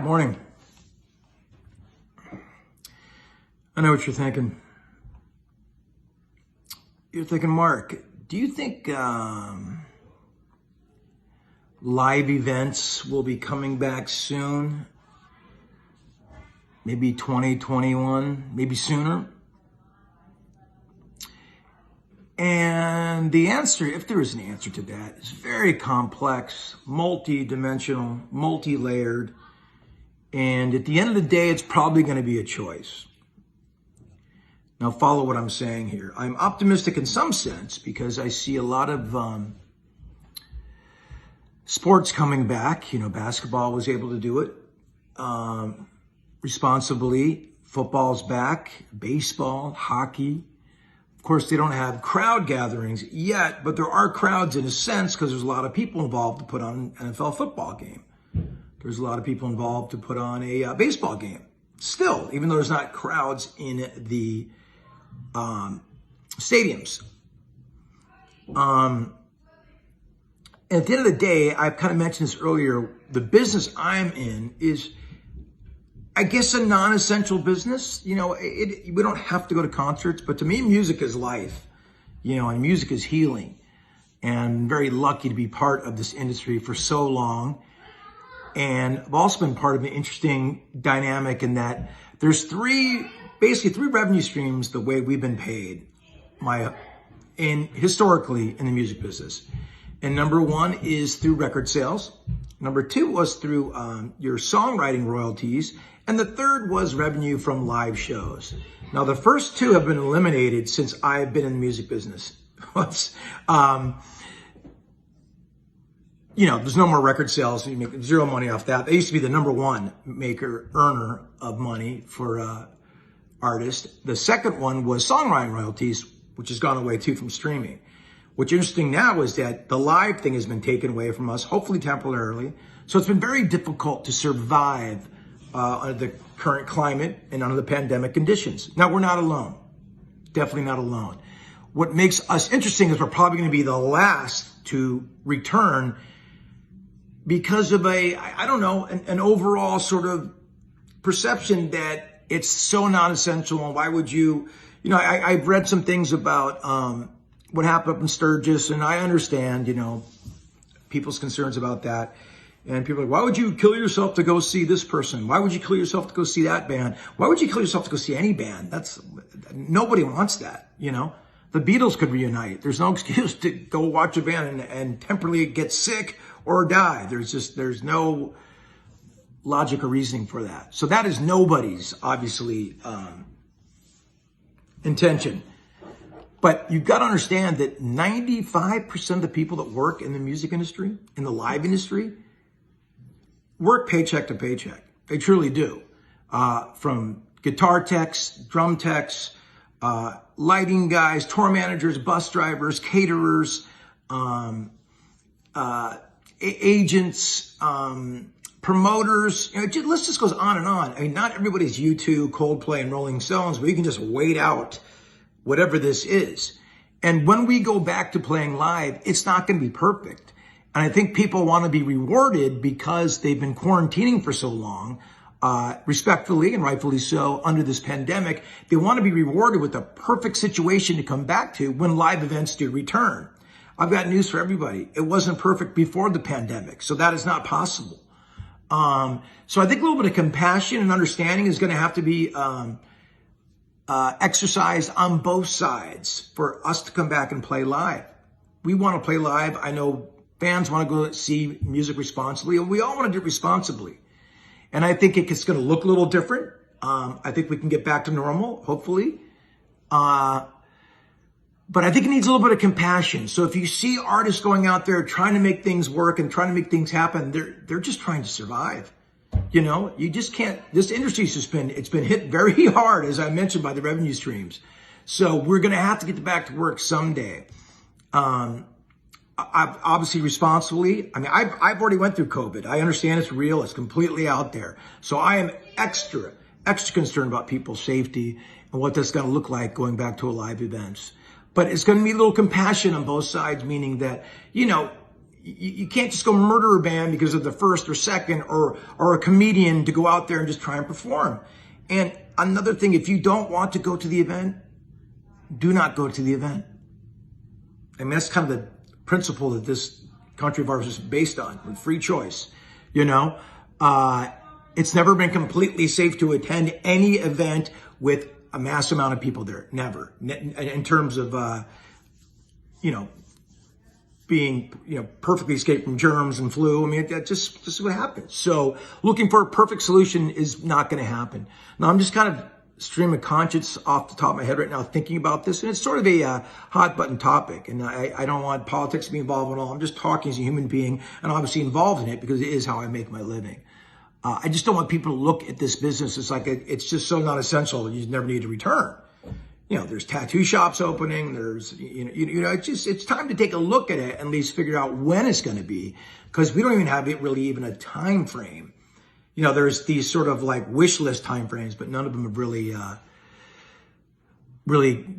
Morning. I know what you're thinking. You're thinking, Mark, do you think live events will be coming back soon? Maybe 2021, maybe sooner? And the answer, if there is an answer to that, is very complex, multi-dimensional, multi-layered. And at the end of the day, it's probably going to be a choice. Now, follow what I'm saying here. I'm optimistic in some sense because I see a lot of sports coming back. You know, basketball was able to do it responsibly. Football's back, baseball, hockey. Of course, they don't have crowd gatherings yet, but there are crowds in a sense because there's a lot of people involved to put on an NFL football game. There's a lot of people involved to put on a baseball game. Still, even though there's not crowds in the stadiums. And at the end of the day, I've kind of mentioned this earlier, the business I'm in is, I guess, a non-essential business. You know, we don't have to go to concerts, but to me, music is life, you know, and music is healing. And I'm very lucky to be part of this industry for so long. And I've also been part of an interesting dynamic in that there's basically three revenue streams the way we've been paid historically in the music business. And number one is through record sales. Number two was through your songwriting royalties. And the third was revenue from live shows. Now, the first two have been eliminated since I've been in the music business. You know, there's no more record sales. You make zero money off that. They used to be the number one earner of money for artists. The second one was songwriting royalties, which has gone away too from streaming. What's interesting now is that the live thing has been taken away from us, hopefully temporarily. So it's been very difficult to survive under the current climate and under the pandemic conditions. Now, we're not alone. Definitely not alone. What makes us interesting is we're probably going to be the last to return because of an overall sort of perception that it's so non-essential. And why would you know, I've read some things about what happened up in Sturgis, and I understand, you know, people's concerns about that. And people are like, why would you kill yourself to go see this person? Why would you kill yourself to go see that band? Why would you kill yourself to go see any band? Nobody wants that, you know? The Beatles could reunite. There's no excuse to go watch a band and temporarily get sick or die. There's no logic or reasoning for that. So that is nobody's, obviously, intention. But you've got to understand that 95% of the people that work in the music industry, in the live industry, work paycheck to paycheck. They truly do. From guitar techs, drum techs, lighting guys, tour managers, bus drivers, caterers, agents, promoters. You know, the list just goes on and on. I mean, not everybody's U2, Coldplay, and Rolling Stones, but you can just wait out whatever this is. And when we go back to playing live, it's not going to be perfect. And I think people want to be rewarded because they've been quarantining for so long, respectfully and rightfully so, under this pandemic. They want to be rewarded with a perfect situation to come back to when live events do return. I've got news for everybody. It wasn't perfect before the pandemic, so that is not possible. So I think a little bit of compassion and understanding is going to have to be exercised on both sides for us to come back and play live. We want to play live. I know fans want to go see music responsibly, and we all want to do it responsibly. And I think it's going to look a little different. I think we can get back to normal, hopefully. But I think it needs a little bit of compassion. So if you see artists going out there trying to make things work and trying to make things happen, they're just trying to survive. You know, you just can't. This industry's just been hit very hard, as I mentioned, by the revenue streams. So we're going to have to get back to work someday. I've obviously responsibly. I mean, I've already went through COVID. I understand it's real. It's completely out there. So I am extra concerned about people's safety and what that's going to look like going back to a live events. But it's going to need a little compassion on both sides, meaning that, you know, you can't just go murder a band because of the first or second or a comedian to go out there and just try and perform. And another thing, if you don't want to go to the event, do not go to the event. I mean, that's kind of the principle that this country of ours is based on, with free choice. You know, it's never been completely safe to attend any event with a mass amount of people there. Never. In terms of, you know, being, you know, perfectly escaped from germs and flu. I mean, that just this is what happens. So looking for a perfect solution is not going to happen. Now, I'm just kind of stream of conscience off the top of my head right now thinking about this, and it's sort of a hot button topic, and I don't want politics to be involved at all. I'm just talking as a human being and obviously involved in it because it is how I make my living. I just don't want people to look at this business as like it's just so not essential you never need to return. You know, there's tattoo shops opening. There's, you know, it's time to take a look at it and at least figure out when it's going to be, because we don't even have it really even a time frame. You know, there's these sort of like wish list time frames, but none of them have really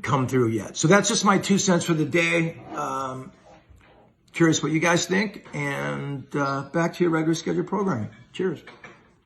come through yet. So that's just my 2 cents for the day. Curious what you guys think, and back to your regular scheduled programming. Cheers.